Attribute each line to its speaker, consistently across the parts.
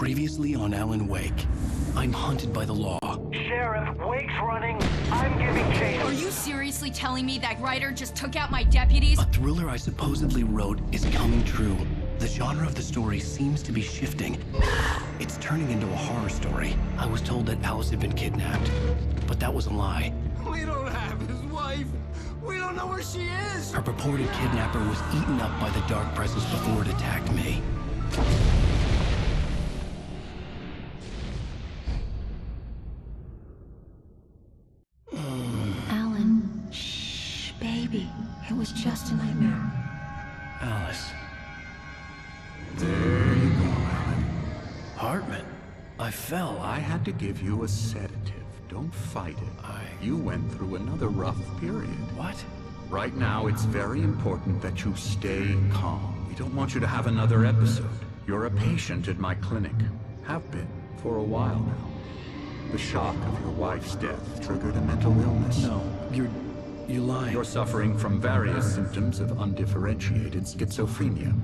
Speaker 1: Previously on Alan Wake. I'm hunted by the law.
Speaker 2: Sheriff, Wake's running. I'm giving chase.
Speaker 3: Are you seriously telling me that writer just took out my deputies?
Speaker 1: A thriller I supposedly wrote is coming true. The genre of the story seems to be shifting. It's turning into a horror story. I was told that Alice had been kidnapped, but that was a lie.
Speaker 4: We don't have his wife. We don't know where she is.
Speaker 1: Her purported kidnapper was eaten up by the dark presence before it attacked me.
Speaker 5: Alan, shh, baby. It was just a nightmare.
Speaker 1: Alice.
Speaker 4: There you go, Alan.
Speaker 1: Hartman. I fell.
Speaker 4: I had to give you a sedative. Don't fight it. You went through another rough period.
Speaker 1: What?
Speaker 4: Right now, it's very important that you stay calm. We don't want you to have another episode. You're a patient at my clinic. Have been for a while now. The shock of your wife's death triggered a mental illness.
Speaker 1: No, you're lying.
Speaker 4: You're suffering from various symptoms of undifferentiated schizophrenia.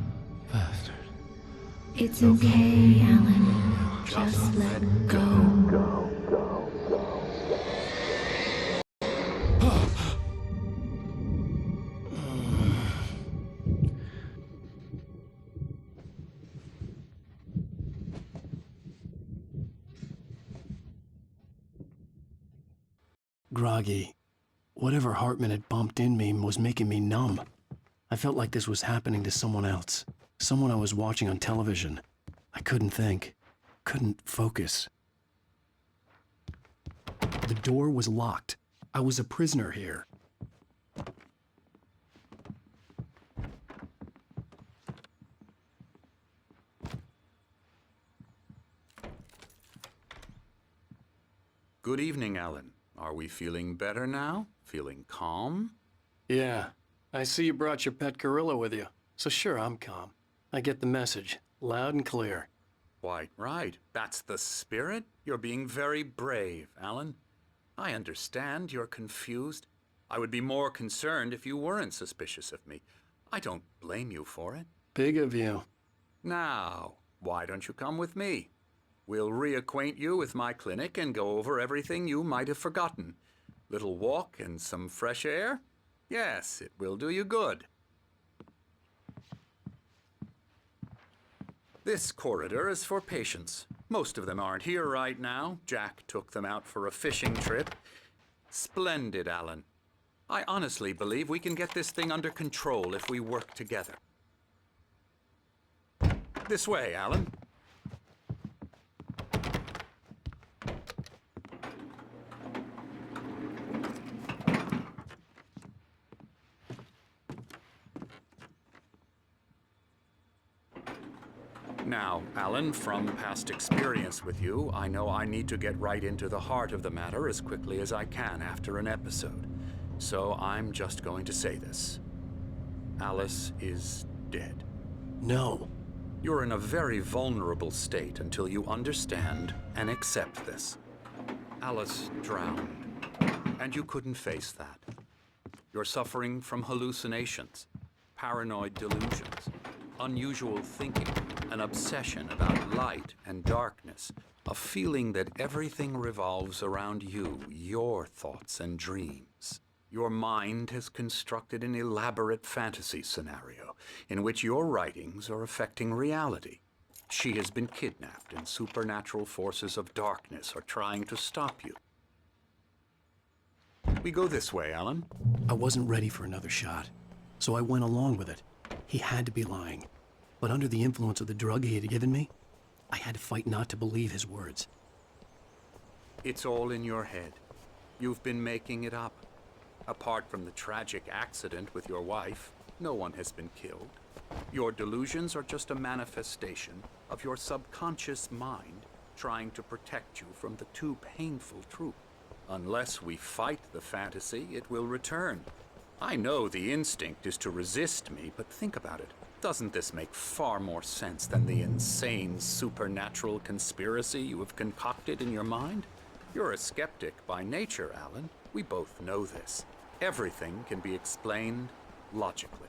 Speaker 1: Bastard.
Speaker 5: It's okay, Alan. Just let go.
Speaker 1: Groggy. Whatever Hartman had bumped in me was making me numb. I felt like this was happening to someone else. Someone I was watching on television. I couldn't think. Couldn't focus. The door was locked. I was a prisoner here.
Speaker 4: Good evening, Alan. Are we feeling better now? Feeling calm?
Speaker 1: Yeah. I see you brought your pet gorilla with you. So sure, I'm calm. I get the message. Loud and clear.
Speaker 4: Quite right. That's the spirit. You're being very brave, Alan. I understand you're confused. I would be more concerned if you weren't suspicious of me. I don't blame you for it.
Speaker 1: Big of you.
Speaker 4: Now, why don't you come with me? We'll reacquaint you with my clinic and go over everything you might have forgotten. Little walk and some fresh air? Yes, it will do you good. This corridor is for patients. Most of them aren't here right now. Jack took them out for a fishing trip. Splendid, Alan. I honestly believe we can get this thing under control if we work together. This way, Alan. Now, Alan, from past experience with you, I know I need to get right into the heart of the matter as quickly as I can after an episode. So I'm just going to say this. Alice is dead.
Speaker 1: No.
Speaker 4: You're in a very vulnerable state until you understand and accept this. Alice drowned, and you couldn't face that. You're suffering from hallucinations, paranoid delusions, unusual thinking, an obsession about light and darkness, a feeling that everything revolves around you, your thoughts and dreams. Your mind has constructed an elaborate fantasy scenario in which your writings are affecting reality. She has been kidnapped and supernatural forces of darkness are trying to stop you. We go this way, Alan.
Speaker 1: I wasn't ready for another shot, so I went along with it. He had to be lying. But under the influence of the drug he had given me, I had to fight not to believe his words.
Speaker 4: It's all in your head. You've been making it up. Apart from the tragic accident with your wife, no one has been killed. Your delusions are just a manifestation of your subconscious mind trying to protect you from the too painful truth. Unless we fight the fantasy, it will return. I know the instinct is to resist me, but think about it. Doesn't this make far more sense than the insane supernatural conspiracy you have concocted in your mind? You're a skeptic by nature, Alan. We both know this. Everything can be explained logically.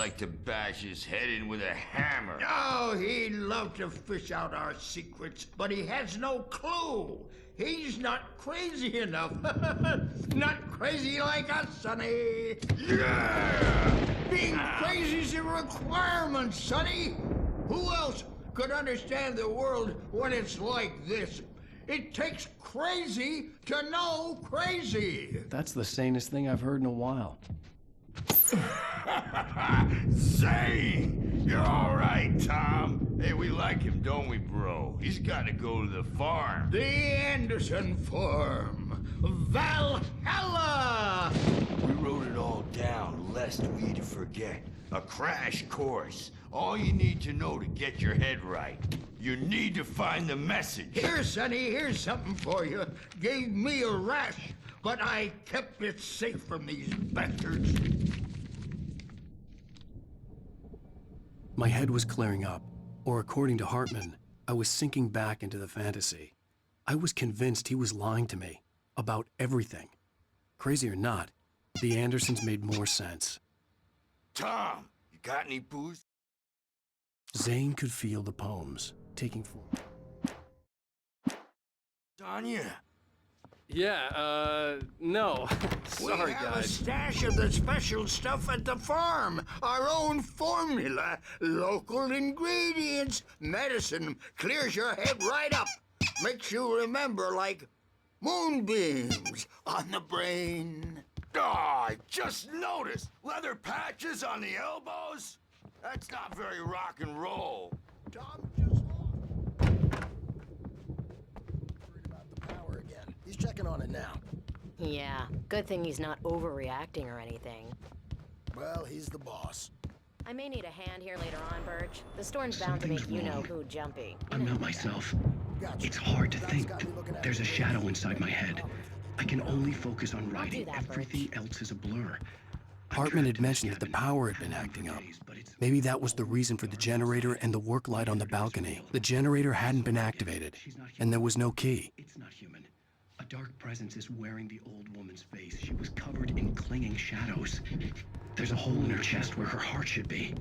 Speaker 6: like to bash his head in with a hammer.
Speaker 7: Oh, he'd love to fish out our secrets, but he has no clue. He's not crazy enough. Not crazy like us, Sonny. Yeah! Being crazy's a requirement, Sonny. Who else could understand the world when it's like this? It takes crazy to know crazy.
Speaker 1: That's the sanest thing I've heard in a while.
Speaker 6: Zane! You're all right, Tom. Hey, we like him, don't we, bro? He's got to go to the farm.
Speaker 7: The Anderson Farm. Valhalla!
Speaker 6: We wrote it all down, lest we to forget. A crash course. All you need to know to get your head right. You need to find the message.
Speaker 7: Here, Sonny, here's something for you. Gave me a rash, but I kept it safe from these bastards.
Speaker 1: My head was clearing up, or according to Hartman, I was sinking back into the fantasy. I was convinced he was lying to me about everything. Crazy or not, the Andersons made more sense.
Speaker 6: Tom, you got any booze?
Speaker 1: Zane could feel the poems taking form.
Speaker 6: Tanya?
Speaker 8: Yeah, no. Sorry,
Speaker 7: we have
Speaker 8: guys.
Speaker 7: a stash of the special stuff at the farm. Our own formula, local ingredients, medicine, clears your head right up. Makes you remember like moonbeams on the brain.
Speaker 6: Oh, I just noticed. Leather patches on the elbows? That's not very rock and roll.
Speaker 7: Tom just
Speaker 9: Worried about the power again. He's checking on it now.
Speaker 10: Yeah, good thing he's not overreacting or anything.
Speaker 9: Well, he's the boss.
Speaker 10: I may need a hand here later on, Birch. The storm's bound to make
Speaker 1: Something's wrong.
Speaker 10: you-know-who jumpy.
Speaker 1: I'm not myself.
Speaker 9: Gotcha.
Speaker 1: It's hard to
Speaker 9: That's
Speaker 1: think.
Speaker 9: got me looking at
Speaker 1: There's a
Speaker 9: you.
Speaker 1: shadow inside my head. I can only focus on writing.
Speaker 10: that,
Speaker 1: Everything else is a blur.
Speaker 9: I'm
Speaker 1: Hartman had mentioned that the power had been acting up. Maybe that was the reason for the generator and the work light on the balcony. The generator hadn't been activated, and there was no key. It's not human. A dark presence is wearing the old woman's face. She was covered in clinging shadows. There's a hole in her chest where her heart should be.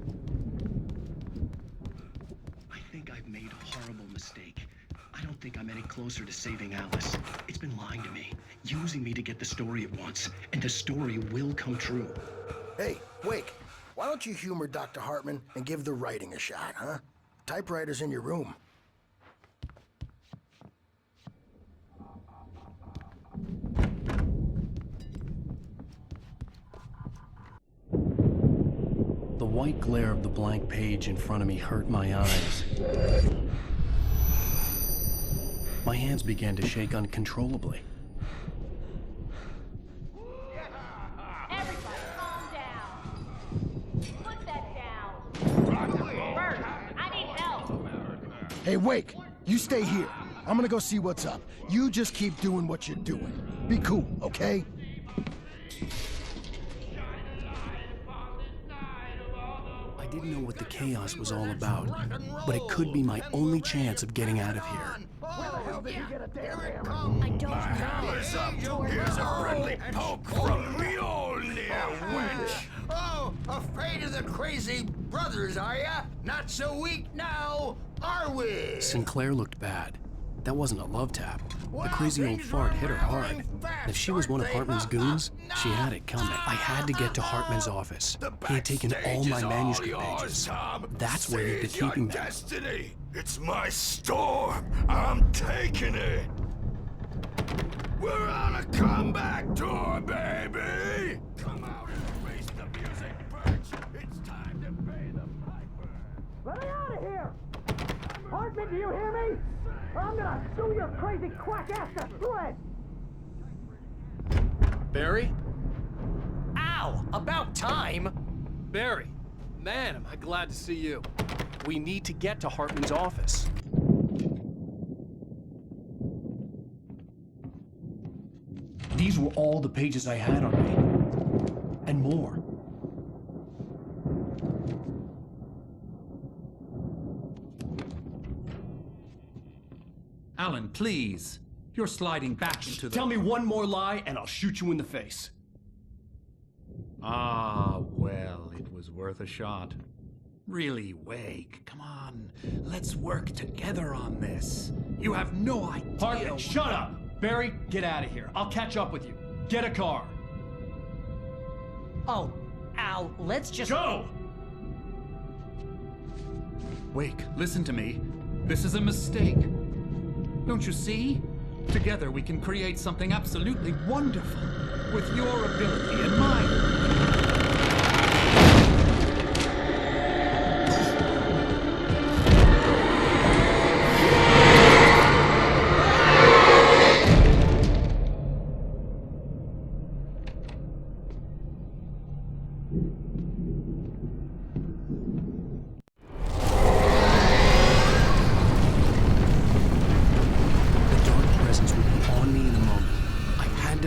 Speaker 1: I think I've made a horrible mistake. I don't think I'm any closer to saving Alice. It's been lying to me, using me to get the story it wants, and the story will come true.
Speaker 9: Hey, Wake, why don't you humor Dr. Hartman and give the writing a shot, huh? Typewriter's in your room.
Speaker 1: The white glare of the blank page in front of me hurt my eyes. My hands began to shake uncontrollably.
Speaker 11: Everybody, calm down. Put that down. Bert, I need help.
Speaker 9: Hey, Wake, you stay here. I'm gonna go see what's up. You just keep doing what you're doing. Be cool, okay?
Speaker 1: I didn't know what the chaos was all about, but it could be my only chance of getting out of here.
Speaker 10: I don't know.
Speaker 6: Hammer's up. Here's a friendly poke from Mjolnir, wench.
Speaker 7: Oh, afraid of the crazy brothers, are ya? Not so weak now, are we?
Speaker 1: Sinclair looked bad. That wasn't a love tap. The
Speaker 7: Well,
Speaker 1: crazy old
Speaker 7: things
Speaker 1: fart
Speaker 7: were
Speaker 1: hit her hard.
Speaker 7: rattling fast,
Speaker 1: If she was one of
Speaker 7: aren't they?
Speaker 1: Hartman's goons, she had it coming. I had to get to Hartman's office. He had taken all my manuscript pages. That's where he'd been
Speaker 6: Seize your
Speaker 1: keeping them.
Speaker 6: destiny. It's my storm. I'm taking it. We're on a comeback tour, baby. Come out and face the music, Birch. It's time to pay the piper.
Speaker 2: Let me out of here! Hartman, do you hear me? Or I'm gonna sew your crazy quack ass to shreds!
Speaker 8: Barry?
Speaker 12: Ow! About time!
Speaker 8: Barry! Man, am I glad to see you. We need to get to Hartman's office.
Speaker 1: These were all the pages I had on me. And more.
Speaker 13: Alan, please. You're sliding back into the...
Speaker 1: Tell me one more lie and I'll shoot you in the face.
Speaker 13: Ah, well, it was worth a shot. Really, Wake, come on. Let's work together on this. You have no idea.
Speaker 8: Hartman, shut up! Barry, get out of here. I'll catch up with you. Get a car.
Speaker 2: Oh, Al, let's just...
Speaker 8: Go!
Speaker 13: Wake, listen to me. This is a mistake. Don't you see? Together we can create something absolutely wonderful. With your ability and mine.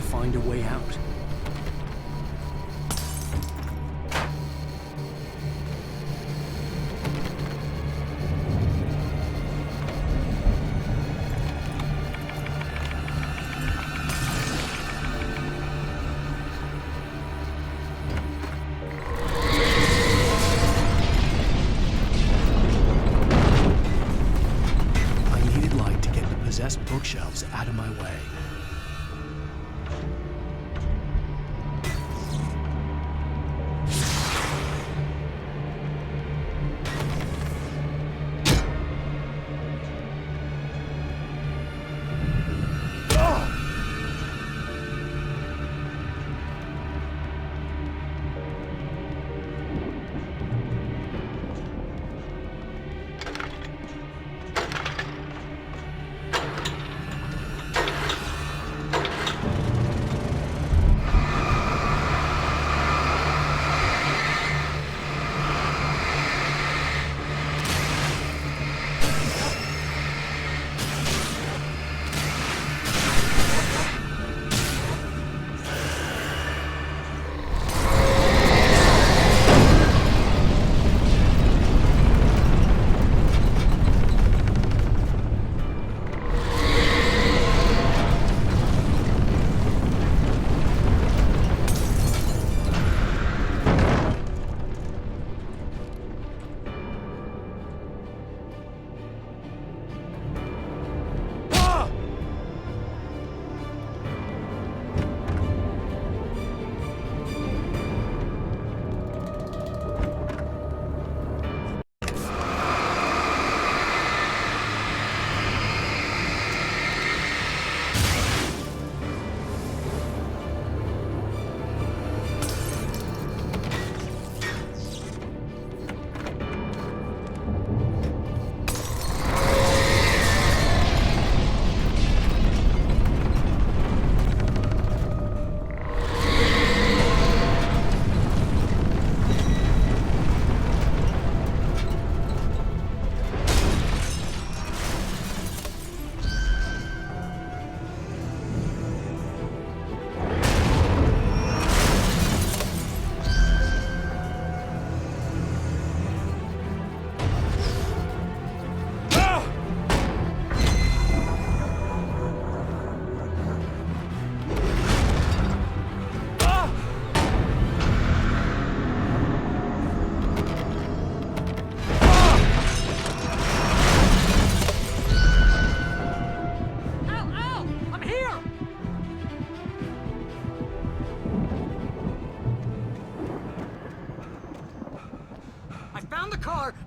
Speaker 1: Find a way out. I needed light to get the possessed bookshelves out of my way.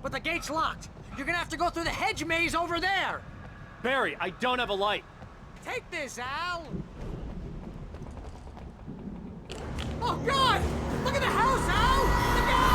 Speaker 2: But the gate's locked. You're gonna have to go through the hedge maze over there.
Speaker 8: Barry, I don't have a light.
Speaker 2: Take this, Al. Oh, God! Look at the house, Al! Look out!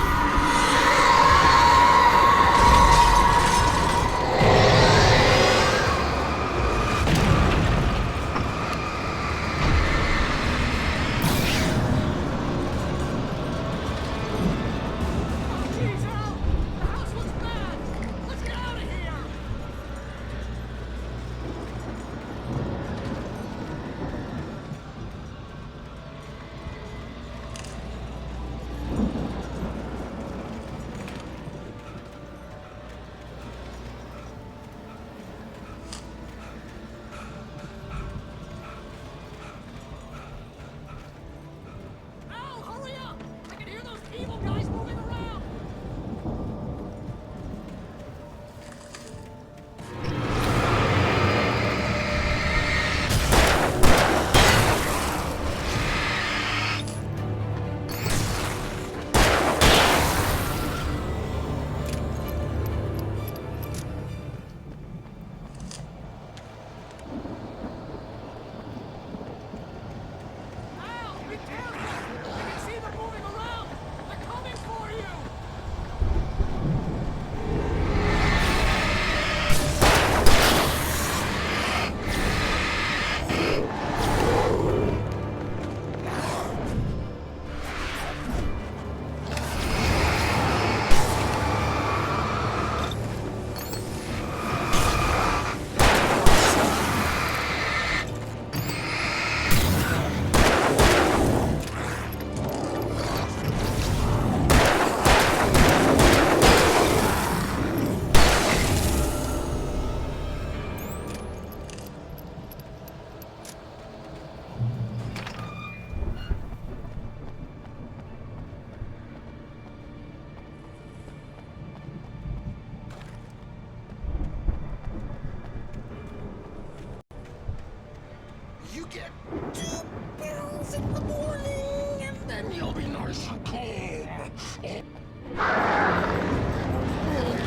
Speaker 6: glass in the morning, and then you'll be nice and calm.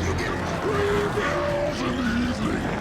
Speaker 6: You get 3 pills in the evening.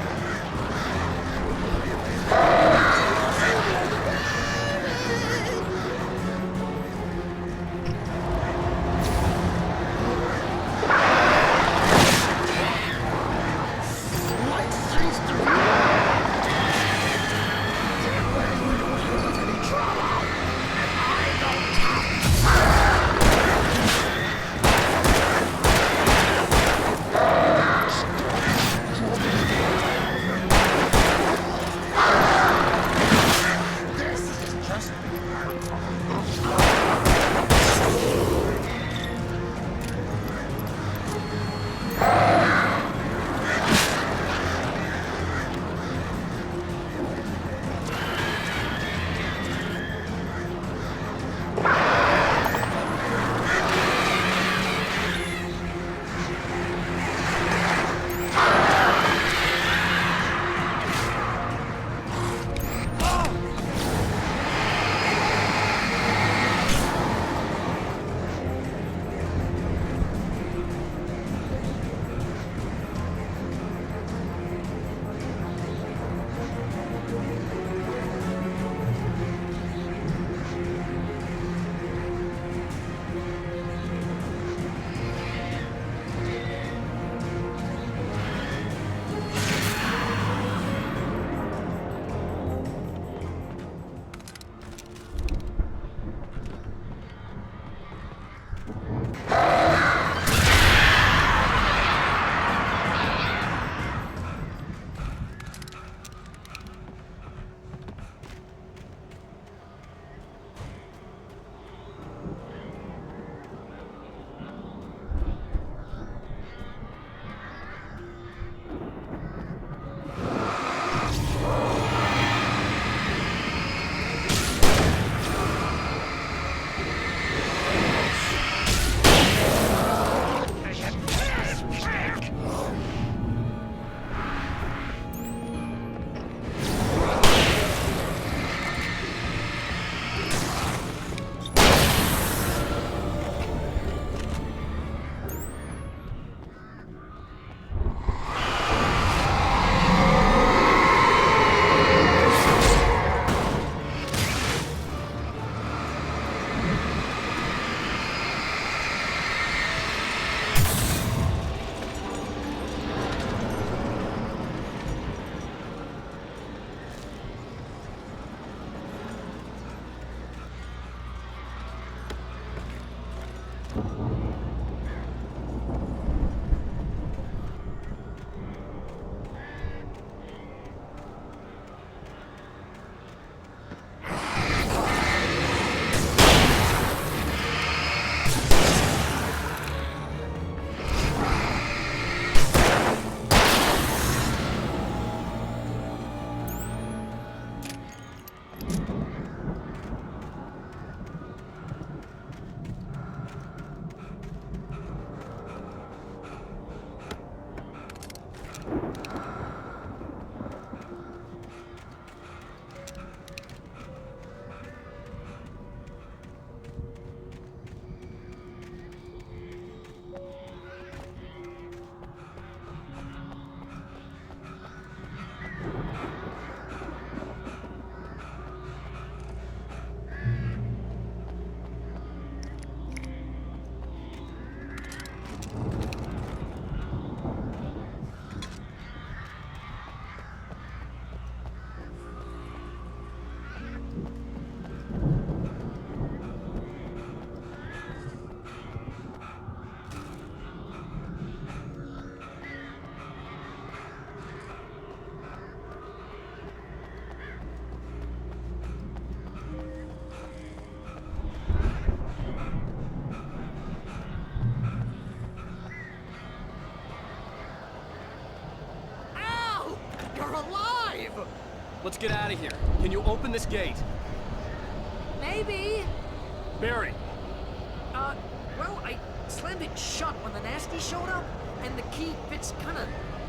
Speaker 8: Let's get out of here. Can you open this gate?
Speaker 2: Maybe.
Speaker 8: Barry!
Speaker 2: Well, I slammed it shut when the nasty showed up, and the key fits kinda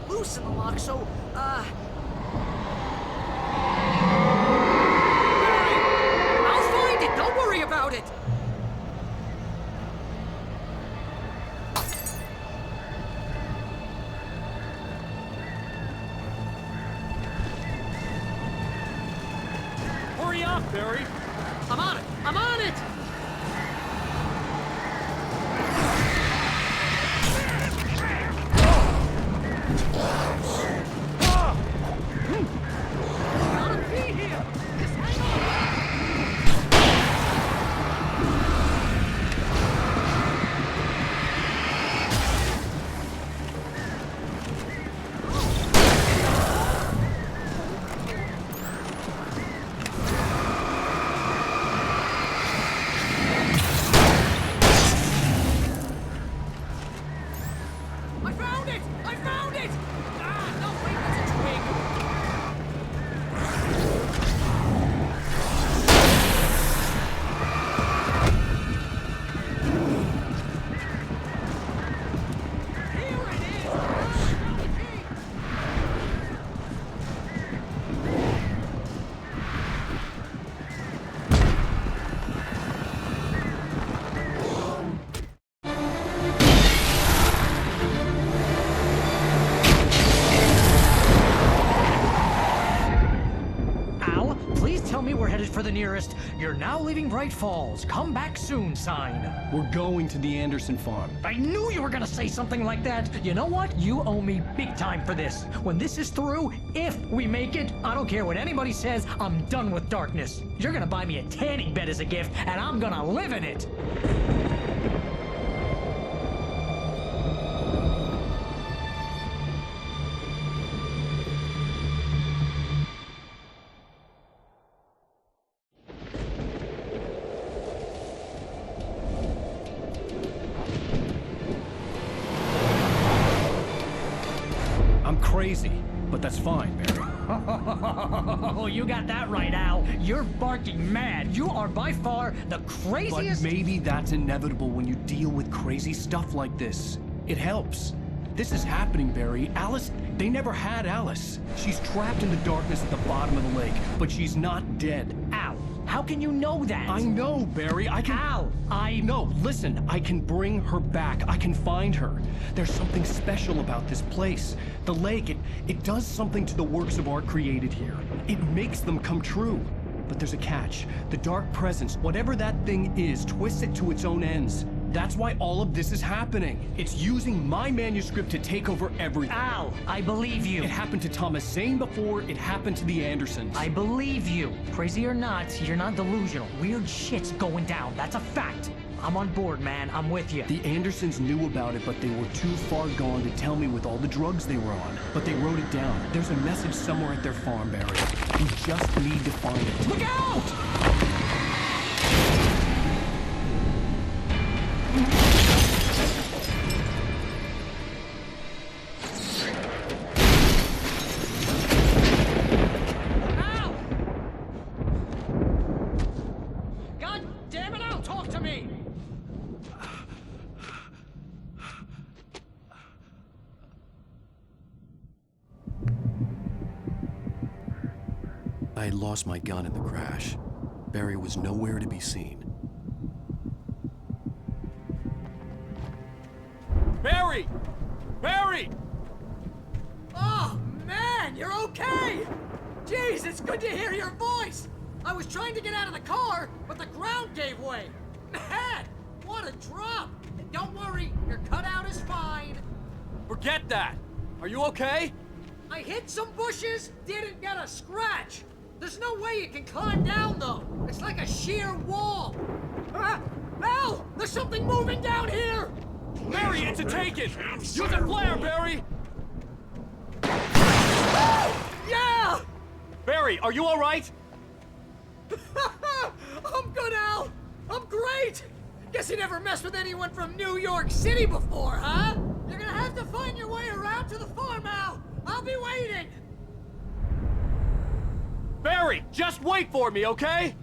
Speaker 2: loose in the lock, so, Barry! I'll find it!
Speaker 8: Barry.
Speaker 2: I'm on it! I'm on it! Not a key here! Just hang on! I found it! I found it! Ah, no, wait, that's a twig! Here it is! Found the key!
Speaker 14: Al, please tell me we're headed for the nearest "You're now leaving Bright Falls. Come back soon" sign.
Speaker 8: We're going to the Anderson farm.
Speaker 14: I knew you were gonna say something like that. You know what? You owe me big time for this. When this is through, if we make it, I don't care what anybody says, I'm done with darkness. You're gonna buy me a tanning bed as a gift, and I'm gonna live in it.
Speaker 8: I'm crazy, but that's fine, Barry.
Speaker 14: Oh, you got that right, Al. You're barking mad. You are by far the
Speaker 8: But
Speaker 14: craziest.
Speaker 8: maybe that's inevitable when you deal with crazy stuff like this. It helps. This is happening, Barry. Alice, they never had Alice. She's trapped in the darkness at the bottom of the lake, but she's not dead.
Speaker 14: Al, how can you know that?
Speaker 8: I know, Barry. I can...
Speaker 14: Al,
Speaker 8: No, listen. I can bring her back. I can find her. There's something special about this place. The lake, it does something to the works of art created here. It makes them come true. But there's a catch. The dark presence, whatever that thing is, twists it to its own ends. That's why all of this is happening. It's using my manuscript to take over everything.
Speaker 14: Al, I believe you.
Speaker 8: It happened to Thomas Zane before, it happened to the Andersons.
Speaker 14: I believe you. Crazy or not, you're not delusional. Weird shit's going down. That's a fact. I'm on board, man. I'm with you.
Speaker 8: The Andersons knew about it, but they were too far gone to tell me with all the drugs they were on. But they wrote it down. There's a message somewhere at their farm, Barry. You just need to find it.
Speaker 14: Look out! Al! God damn it, Al, talk to me!
Speaker 1: I had lost my gun in the crash. Barry was nowhere to be seen.
Speaker 8: Barry! Barry!
Speaker 2: Oh, man, you're okay! Jeez, it's good to hear your voice! I was trying to get out of the car, but the ground gave way. Man, what a drop! And don't worry, your cutout is fine.
Speaker 8: Forget that! Are you okay?
Speaker 2: I hit some bushes, didn't get a scratch. There's no way you can climb down, though. It's like a sheer wall. Ah, Al, there's something moving down here!
Speaker 8: Barry, it's a take-it! Use a flare, Barry!
Speaker 2: Yeah!
Speaker 8: Barry, are you all right?
Speaker 2: I'm good, Al. I'm great. Guess you never messed with anyone from New York City before, huh? You're gonna have to find your way around to the farm, Al. I'll be waiting.
Speaker 8: Barry, just wait for me, okay?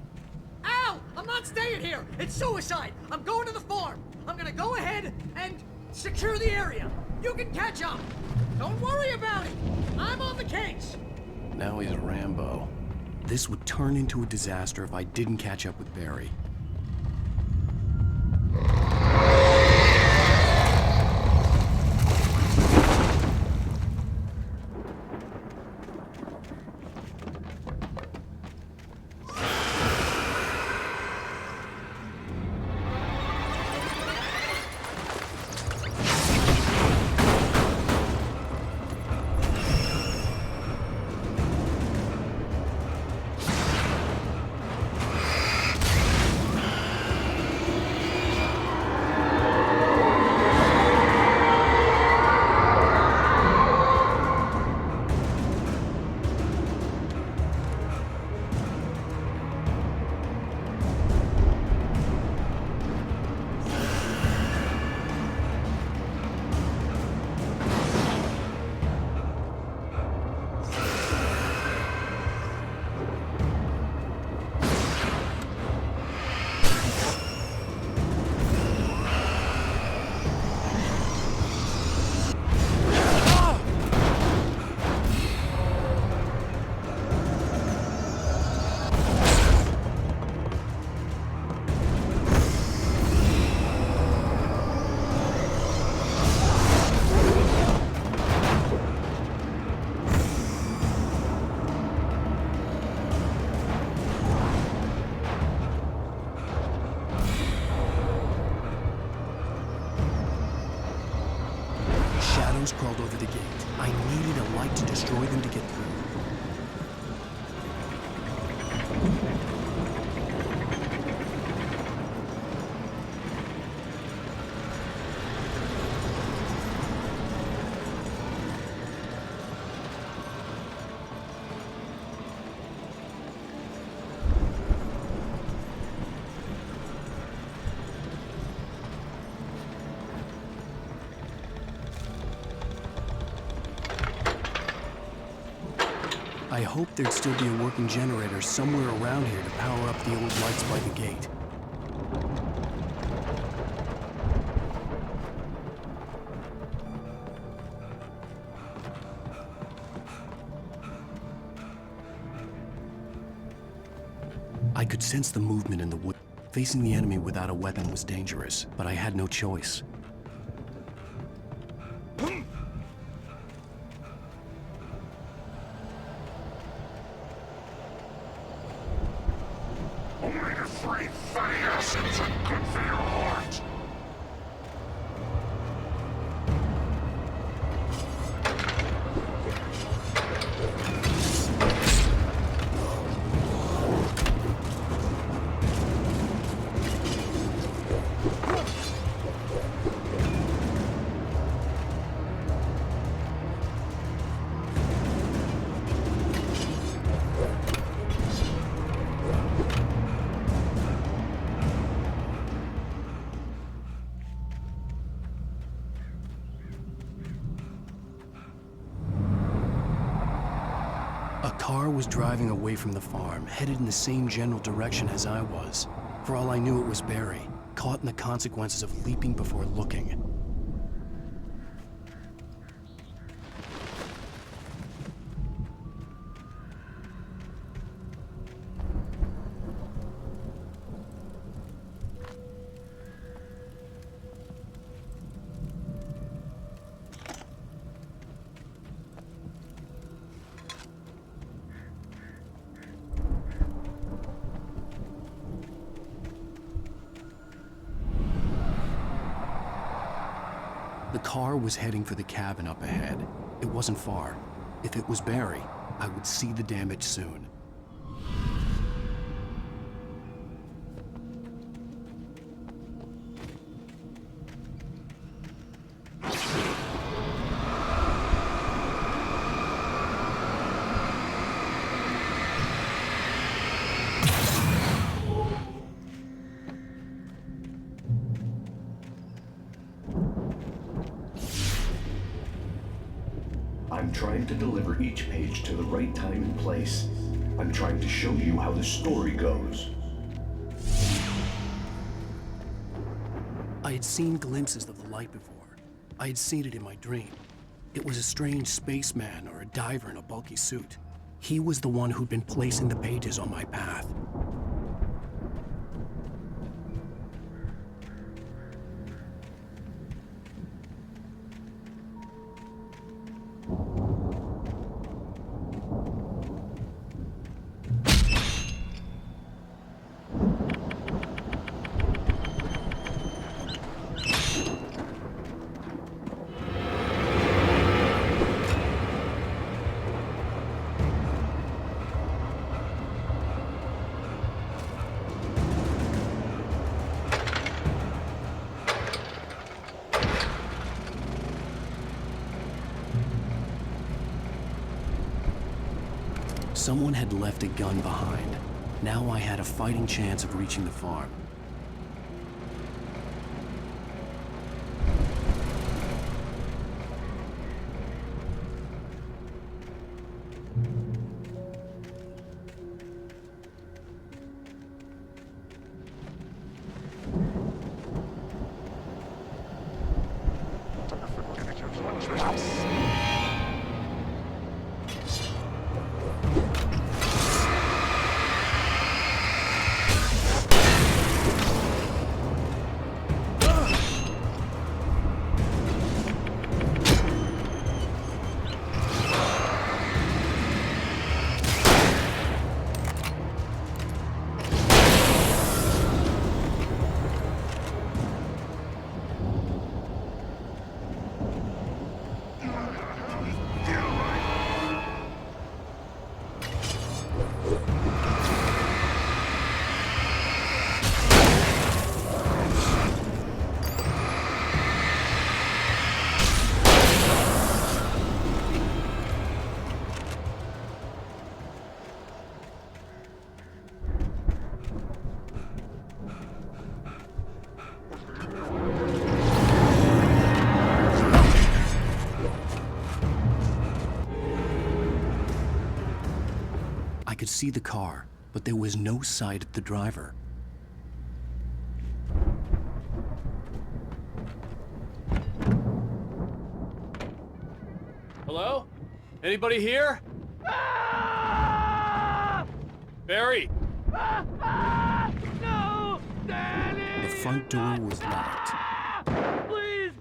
Speaker 2: Al, I'm not staying here. It's suicide. I'm going to the farm. I'm gonna go ahead and secure the area. You can catch up. Don't worry about it. I'm on the case.
Speaker 1: Now he's a Rambo. This would turn into a disaster if I didn't catch up with Barry. drones crawled over the gate. I needed a light to destroy them to get through. I hoped there'd still be a working generator somewhere around here to power up the old lights by the gate. I could sense the movement in the wood. Facing the enemy without a weapon was dangerous, but I had no choice.
Speaker 6: Omega-3 fatty acids are good for your heart.
Speaker 1: A car was driving away from the farm, headed in the same general direction as I was. For all I knew, it was Barry, caught in the consequences of leaping before looking. The car was heading for the cabin up ahead. It wasn't far. If it was Barry, I would see the damage soon.
Speaker 15: I'm trying to deliver each page to the right time and place. I'm trying to show you how the story goes.
Speaker 1: I had seen glimpses of the light before. I had seen it in my dream. It was a strange spaceman or a diver in a bulky suit. He was the one who'd been placing the pages on my path. Someone had left a gun behind. Now I had a fighting chance of reaching the farm. could see the car, but there was no sight of the driver.
Speaker 16: Hello? Anybody here? Barry!
Speaker 6: No! Danny!
Speaker 1: The front door was locked.
Speaker 6: Please!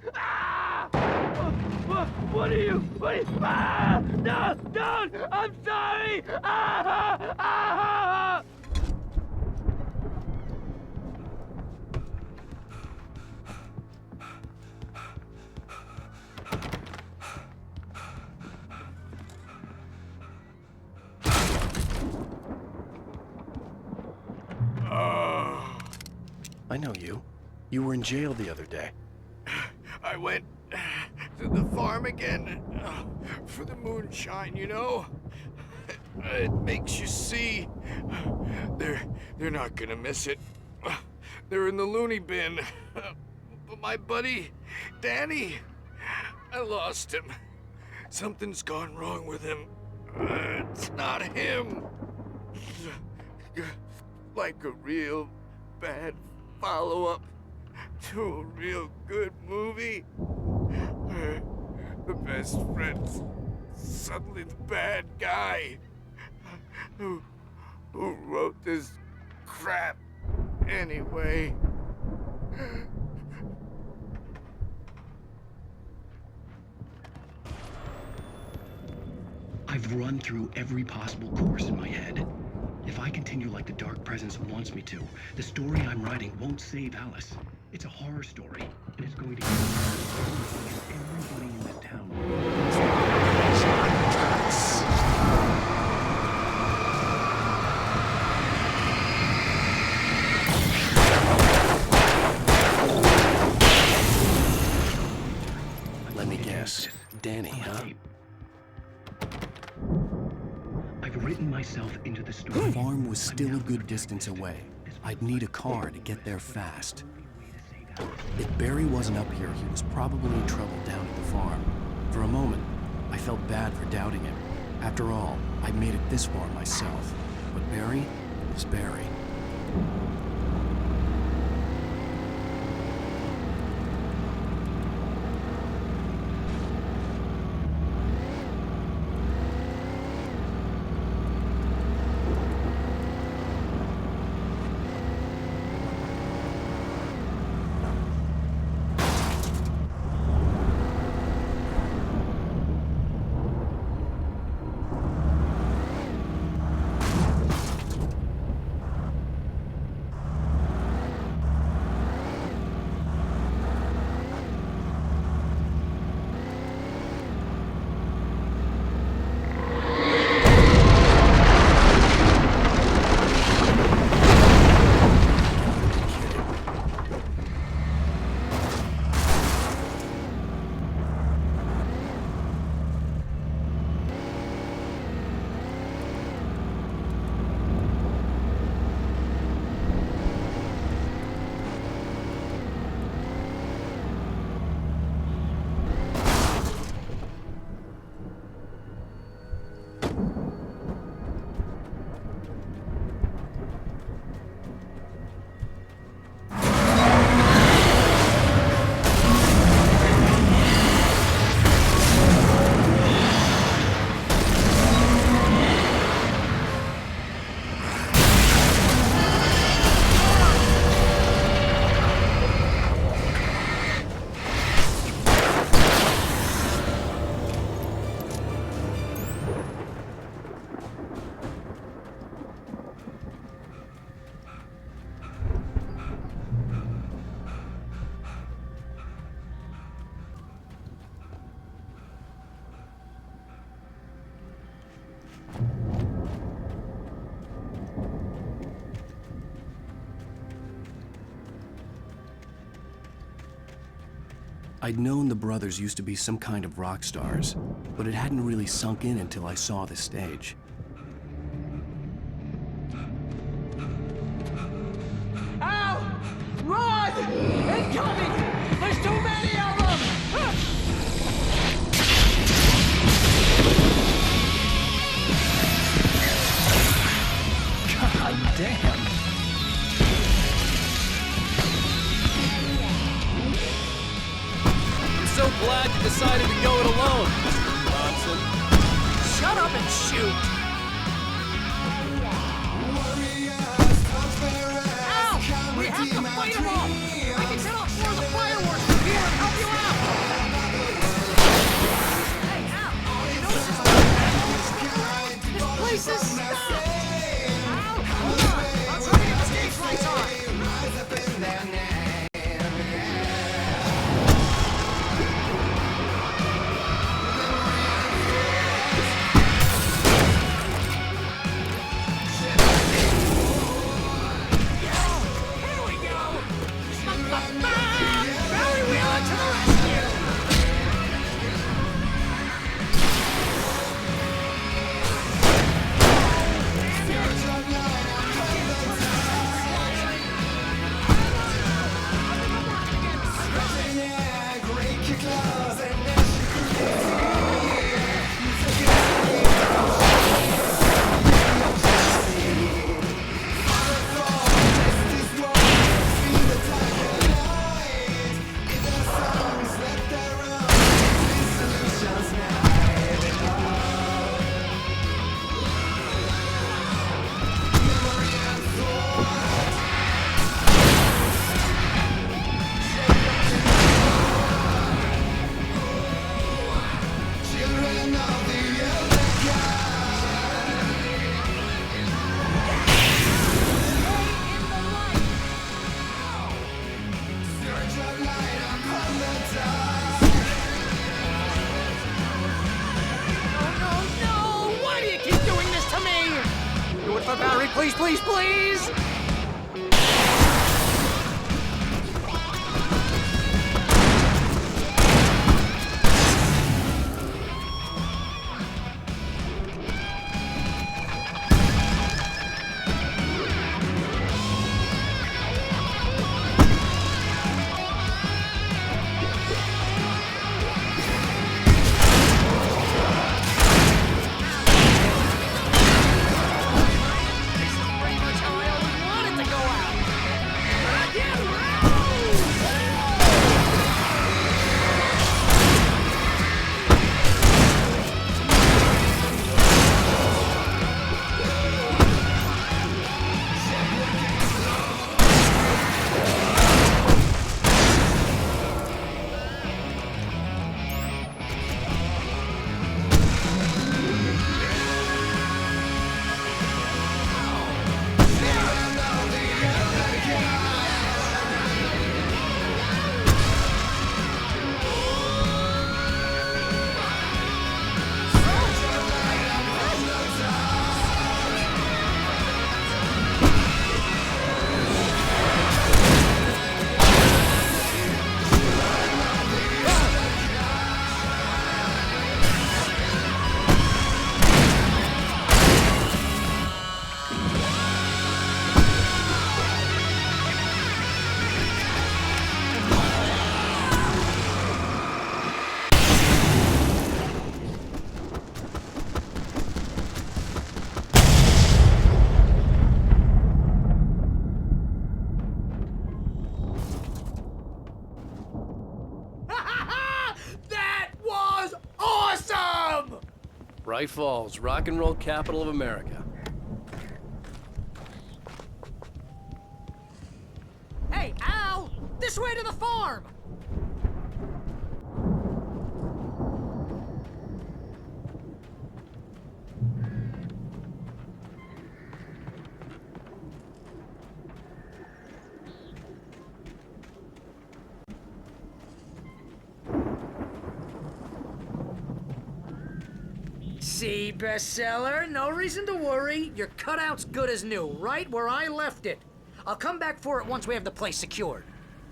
Speaker 6: What are you? No! Don't! I'm sorry!
Speaker 1: I know you. You were in jail the other day.
Speaker 6: I went to the farm again for the moonshine, you know? It makes you see. They're not gonna miss it. They're in the loony bin. But my buddy, Danny, I lost him. Something's gone wrong with him. It's not him. Like a real bad follow-up to a real good movie. The best friend's suddenly the bad guy. Who wrote this crap anyway?
Speaker 1: I've run through every possible course in my head. If I continue like the Dark Presence wants me to, the story I'm writing won't save Alice. It's a horror story, and it's going to kill everybody in this town. Let me guess. Danny, huh? I've written myself into the story. The farm was still a good distance away. I'd need a car to get there fast. If Barry wasn't up here, he was probably in trouble down at the farm. For a moment, I felt bad for doubting him. After all, I made it this far myself. But Barry was Barry. I'd known the brothers used to be some kind of rock stars, but it hadn't really sunk in until I saw the stage.
Speaker 2: Al! Run! Incoming! There's too many of them!
Speaker 16: You decided to go it alone, Mr. Bronson.
Speaker 2: Shut up and shoot! Al! We have to fight them off! I can set off more of the fireworks from here and help you out! Hey, Al! You notice this place is stopped! Al, hold on! I'm trying to get the stage lights on! Please, please, please!
Speaker 17: Bright Falls, rock and roll capital of America.
Speaker 2: Hey, Al! This way to the farm! See, bestseller? No reason to worry. Your cutout's good as new, right where I left it. I'll come back for it once we have the place secured.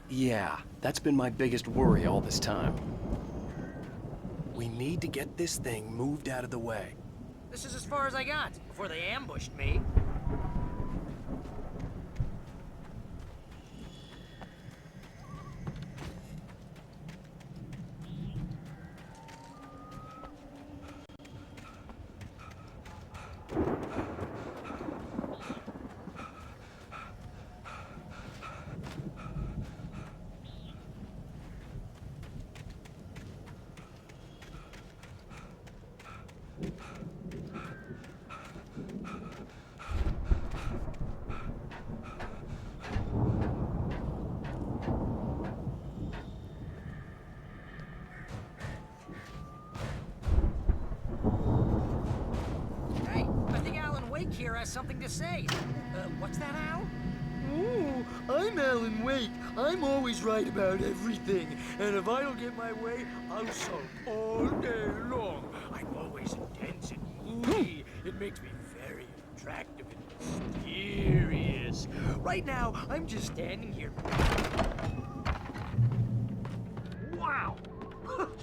Speaker 17: Yeah, that's been my biggest worry all this time. We need to get this thing moved out of the way.
Speaker 2: This is as far as I got, before they ambushed me. something to say. What's that, Al?
Speaker 18: Ooh, I'm Alan Wake. I'm always right about everything. And if I don't get my way, I'll sulk all day long. I'm always intense and moody. It makes me very attractive and mysterious. Right now, I'm just standing here.
Speaker 2: Wow!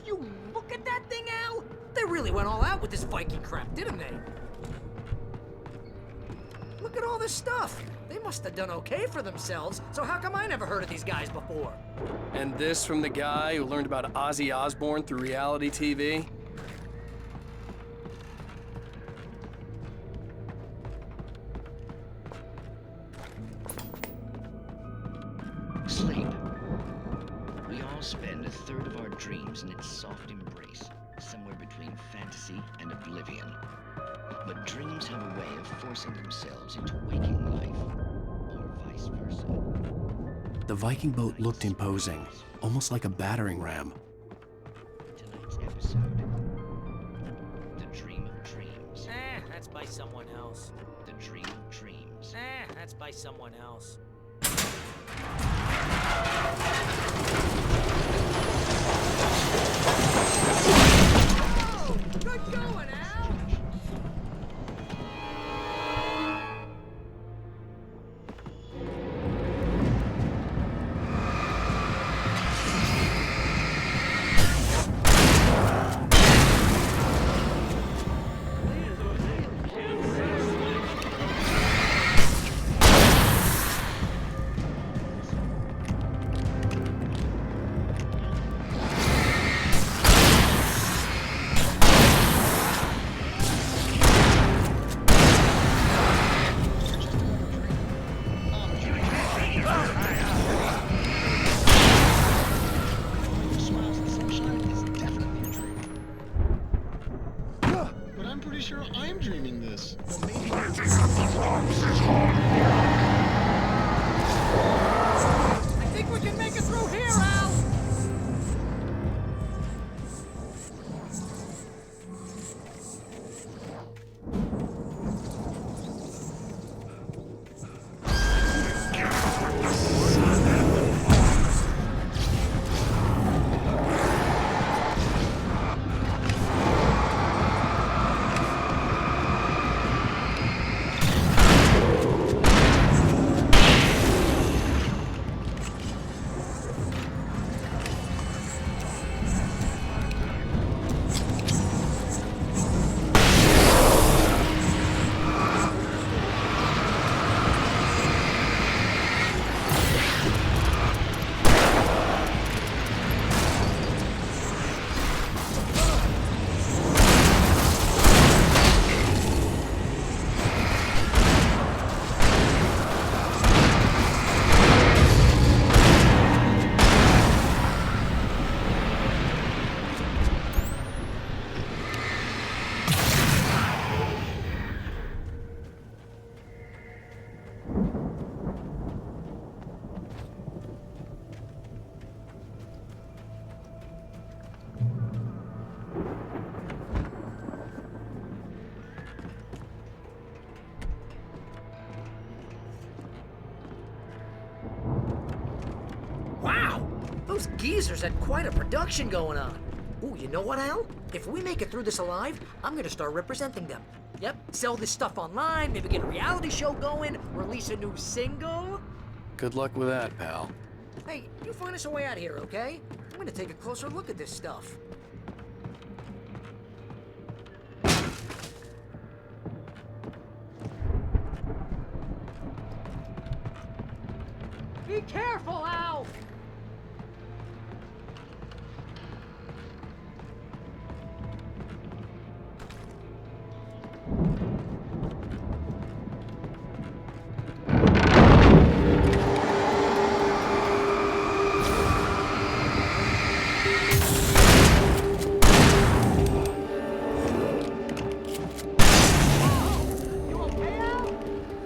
Speaker 2: You look at that thing, Al! They really went all out with this Viking crap, didn't they? Look at all this stuff. They must have done okay for themselves, so how come I never heard of these guys before?
Speaker 17: And this from the guy who learned about Ozzy Osbourne through reality TV?
Speaker 19: Sleep. We all spend a third of our dreams in its soft embrace, somewhere between fantasy and oblivion. But dreams have a way of forcing themselves into waking life, or vice versa.
Speaker 1: The Viking boat looked imposing, almost like a battering ram.
Speaker 19: Tonight's episode, The Dream of Dreams.
Speaker 2: That's by someone else.
Speaker 19: The Dream of Dreams.
Speaker 2: That's by someone else. Oh, good going, Al!
Speaker 20: But I'm pretty sure I'm dreaming this. But maybe
Speaker 2: I think we can make it through here, Al! Wow! Those geezers had quite a production going on. Ooh, you know what, Al? If we make it through this alive, I'm gonna start representing them. Yep, sell this stuff online, maybe get a reality show going, release a new single.
Speaker 17: Good luck with that, pal.
Speaker 2: Hey, you find us a way out of here, okay? I'm gonna take a closer look at this stuff. Be careful, Al!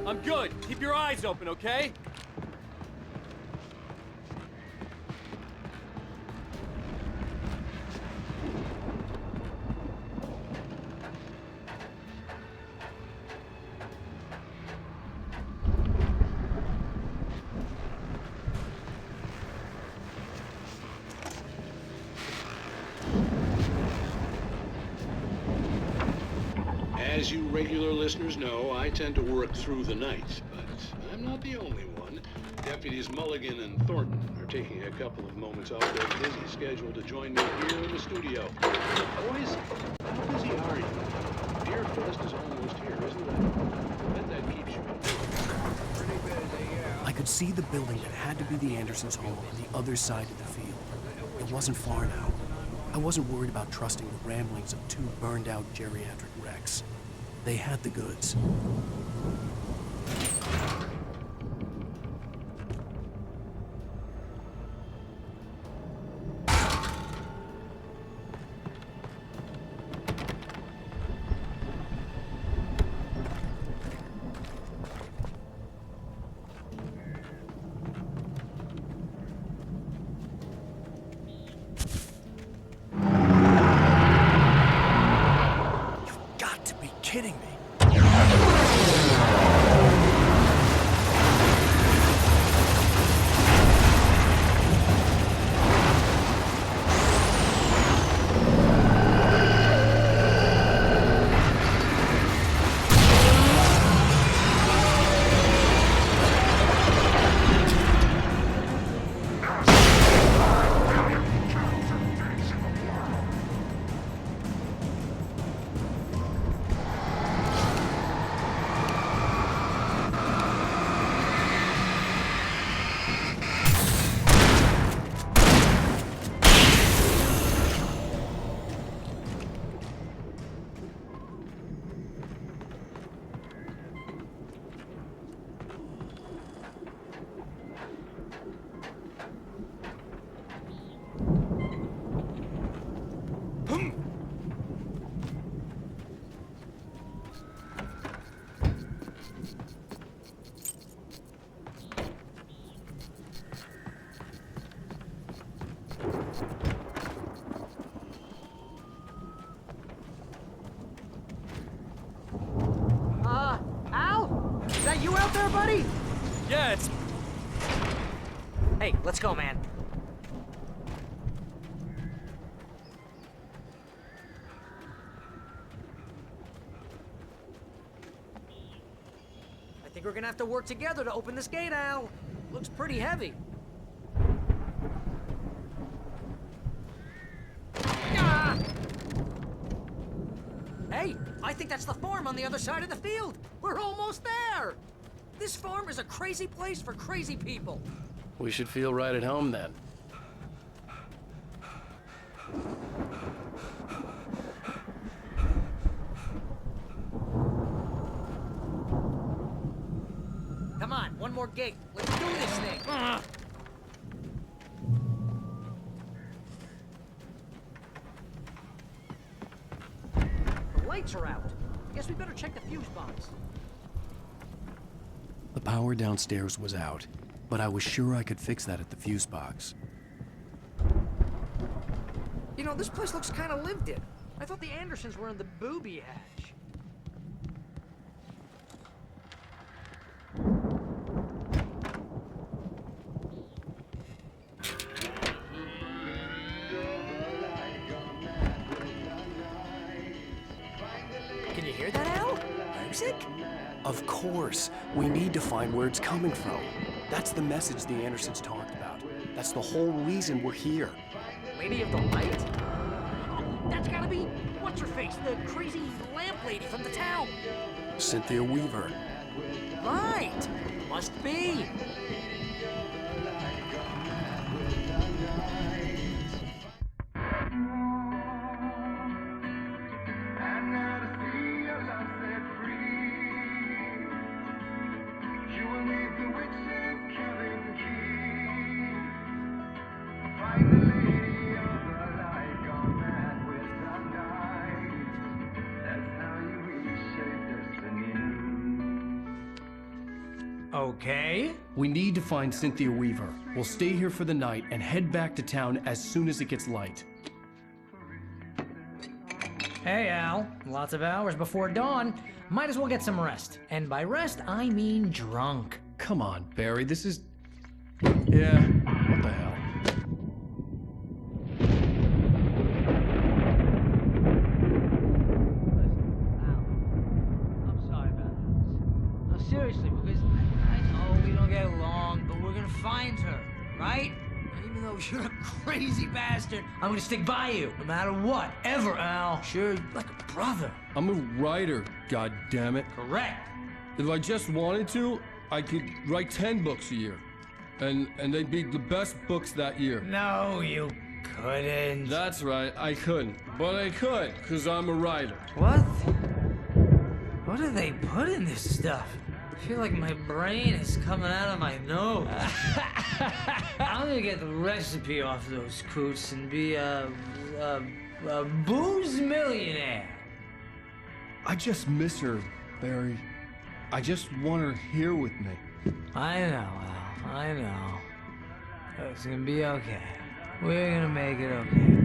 Speaker 8: I'm good. Keep your eyes open, okay?
Speaker 21: As you regular listeners know, I tend to work through the night, but I'm not the only one. Deputies Mulligan and Thornton are taking a couple of moments off their busy schedule to join me here in the studio. Boys, how busy are you? Deerfest is almost here, isn't it? I bet that keeps you pretty busy, yeah.
Speaker 1: I could see the building that had to be the Andersons' home on the other side of the field. It wasn't far now. I wasn't worried about trusting the ramblings of two burned-out geriatric wrecks. They had the goods. Kidding me.
Speaker 2: Al? Is that you out there, buddy?
Speaker 16: Yeah, it's...
Speaker 2: Hey, let's go, man. I think we're gonna have to work together to open this gate, Al. Looks pretty heavy. Ah! Hey, I think that's the farm on the other side of the field. We're almost there. This farm is a crazy place for crazy people.
Speaker 17: We should feel right at home then.
Speaker 2: Come on, one more gate. Let's do this thing. The lights are out. I guess we better check the fuse box.
Speaker 1: The power downstairs was out, but I was sure I could fix that at the fuse box.
Speaker 2: You know, this place looks kind of lived in. I thought the Andersons were in the booby hatch. Can you hear that, Al? Music?
Speaker 1: Of course. We need to find where it's coming from. That's the message the Andersons talked about. That's the whole reason we're here.
Speaker 2: Lady of the Light? Oh, that's gotta be... What's-her-face? The crazy lamp lady from the town.
Speaker 1: Cynthia Weaver.
Speaker 2: Right! Must be.
Speaker 8: Okay.
Speaker 17: We need to find Cynthia Weaver. We'll stay here for the night and head back to town as soon as it gets light.
Speaker 14: Hey, Al. Lots of hours before dawn. Might as well get some rest. And by rest, I mean drunk.
Speaker 17: Come on, Barry, this is... Yeah, what the hell?
Speaker 14: right? Even though you're a crazy bastard, I'm gonna stick by you, no matter what, ever, Al. Sure, like a brother.
Speaker 8: I'm a writer, goddammit.
Speaker 14: Correct.
Speaker 8: If I just wanted to, I could write 10 books a year. And they'd be the best books that year.
Speaker 14: No, you couldn't.
Speaker 8: That's right, I couldn't. But I could, because I'm a writer.
Speaker 14: What? What do they put in this stuff? I feel like my brain is coming out of my nose. I'm gonna get the recipe off those coots and be a booze millionaire.
Speaker 8: I just miss her, Barry. I just want her here with me.
Speaker 14: I know, Al. I know. It's gonna be okay. We're gonna make it okay.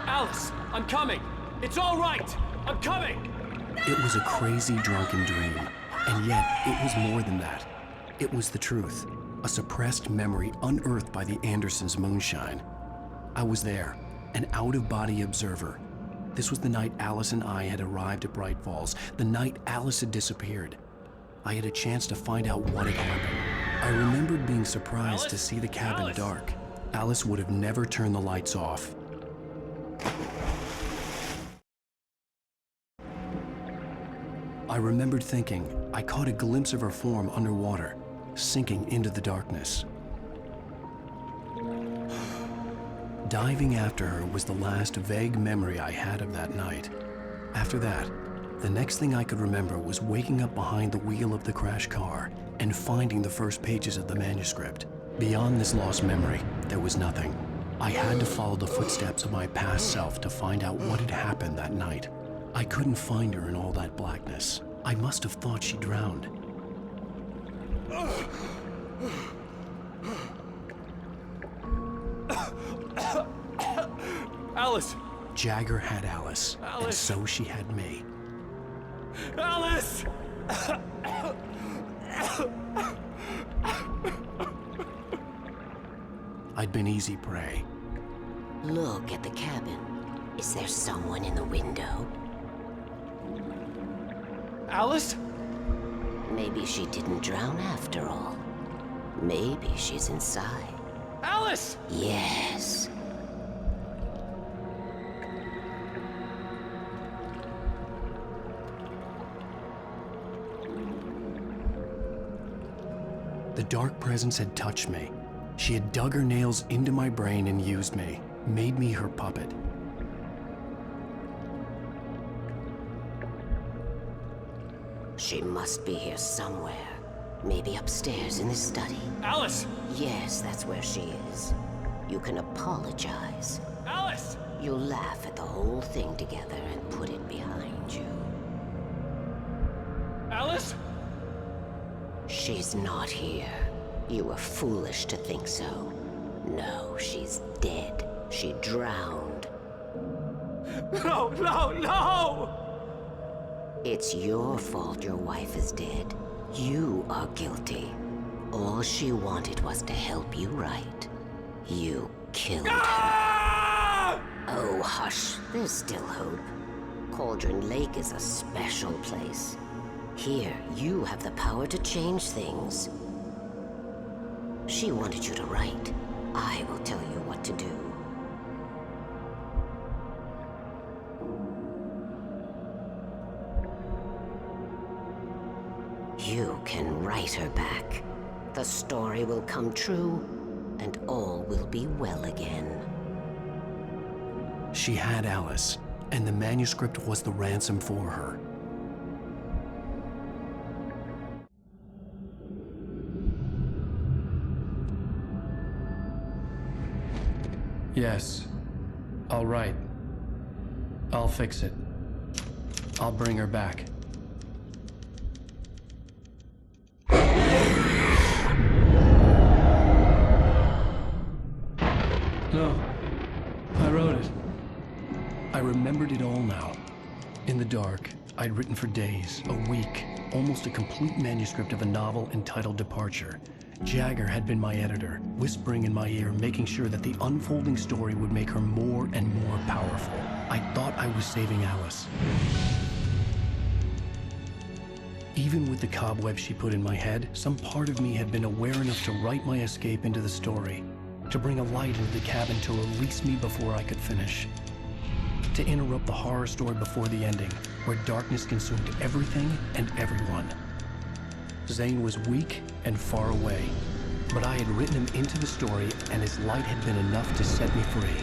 Speaker 17: Alice, I'm coming! It's all right! I'm coming!
Speaker 1: It was a crazy, drunken dream, and yet it was more than that. It was the truth, a suppressed memory unearthed by the Andersons' moonshine. I was there, an out-of-body observer. This was the night Alice and I had arrived at Bright Falls, the night Alice had disappeared. I had a chance to find out what had happened. I remembered being surprised to see the cabin dark. Alice would have never turned the lights off. I remembered thinking I caught a glimpse of her form underwater, sinking into the darkness. Diving after her was the last vague memory I had of that night. After that, the next thing I could remember was waking up behind the wheel of the crashed car and finding the first pages of the manuscript. Beyond this lost memory, there was nothing. I had to follow the footsteps of my past self to find out what had happened that night. I couldn't find her in all that blackness. I must have thought she drowned.
Speaker 17: Alice!
Speaker 1: Jagger had Alice, and so she had me.
Speaker 17: Alice!
Speaker 1: I'd been easy prey.
Speaker 3: Look at the cabin. Is there someone in the window?
Speaker 17: Alice?
Speaker 3: Maybe she didn't drown after all. Maybe she's inside.
Speaker 17: Alice!
Speaker 3: Yes.
Speaker 1: The dark presence had touched me. She had dug her nails into my brain and used me, made me her puppet.
Speaker 3: She must be here somewhere. Maybe upstairs in the study.
Speaker 17: Alice!
Speaker 3: Yes, that's where she is. You can apologize.
Speaker 17: Alice!
Speaker 3: You'll laugh at the whole thing together and put it behind you.
Speaker 17: Alice?
Speaker 3: She's not here. You were foolish to think so. No, she's dead. She drowned.
Speaker 17: No, no, no!
Speaker 3: It's your fault your wife is dead. You are guilty. All she wanted was to help you right. You killed her. Oh, hush. There's still hope. Cauldron Lake is a special place. Here, you have the power to change things. She wanted you to write. I will tell you what to do. You can write her back. The story will come true, and all will be well again.
Speaker 1: She had Alice, and the manuscript was the ransom for her.
Speaker 8: Yes. All right. I'll fix it. I'll bring her back. No. I wrote it.
Speaker 1: I remembered it all now. In the dark, I'd written for days, a week, almost a complete manuscript of a novel entitled Departure. Jagger had been my editor, whispering in my ear, making sure that the unfolding story would make her more and more powerful. I thought I was saving Alice. Even with the cobweb she put in my head, some part of me had been aware enough to write my escape into the story, to bring a light into the cabin to release me before I could finish, to interrupt the horror story before the ending, where darkness consumed everything and everyone. Zane was weak and far away, but I had written him into the story, and his light had been enough to set me free.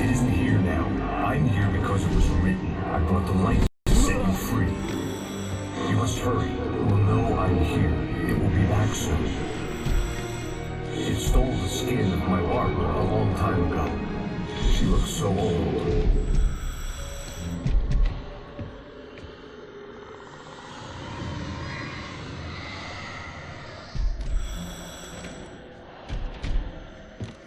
Speaker 15: It isn't here now. I'm here because it was written. I brought the light to set you free. You must hurry. It will know I'm here. It will be back soon. It stole the skin of my Barbara a long time ago. She looks so old.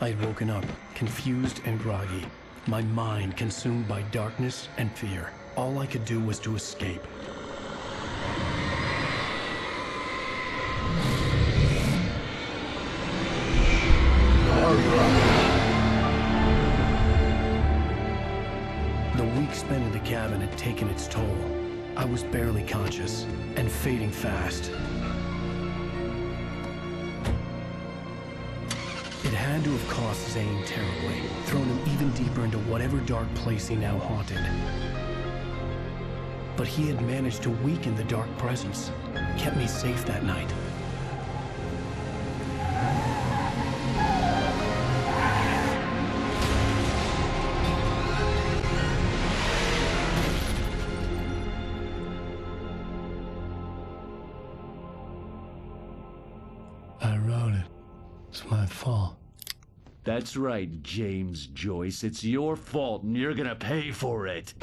Speaker 1: I'd woken up, confused and groggy, my mind consumed by darkness and fear. All I could do was to escape. The week spent in the cabin had taken its toll. I was barely conscious, and fading fast. It had to have cost Zane terribly, thrown him even deeper into whatever dark place he now haunted. But he had managed to weaken the dark presence, kept me safe that night.
Speaker 8: I wrote it. It's my fault.
Speaker 5: That's right, James Joyce. It's your fault, and you're gonna pay for it.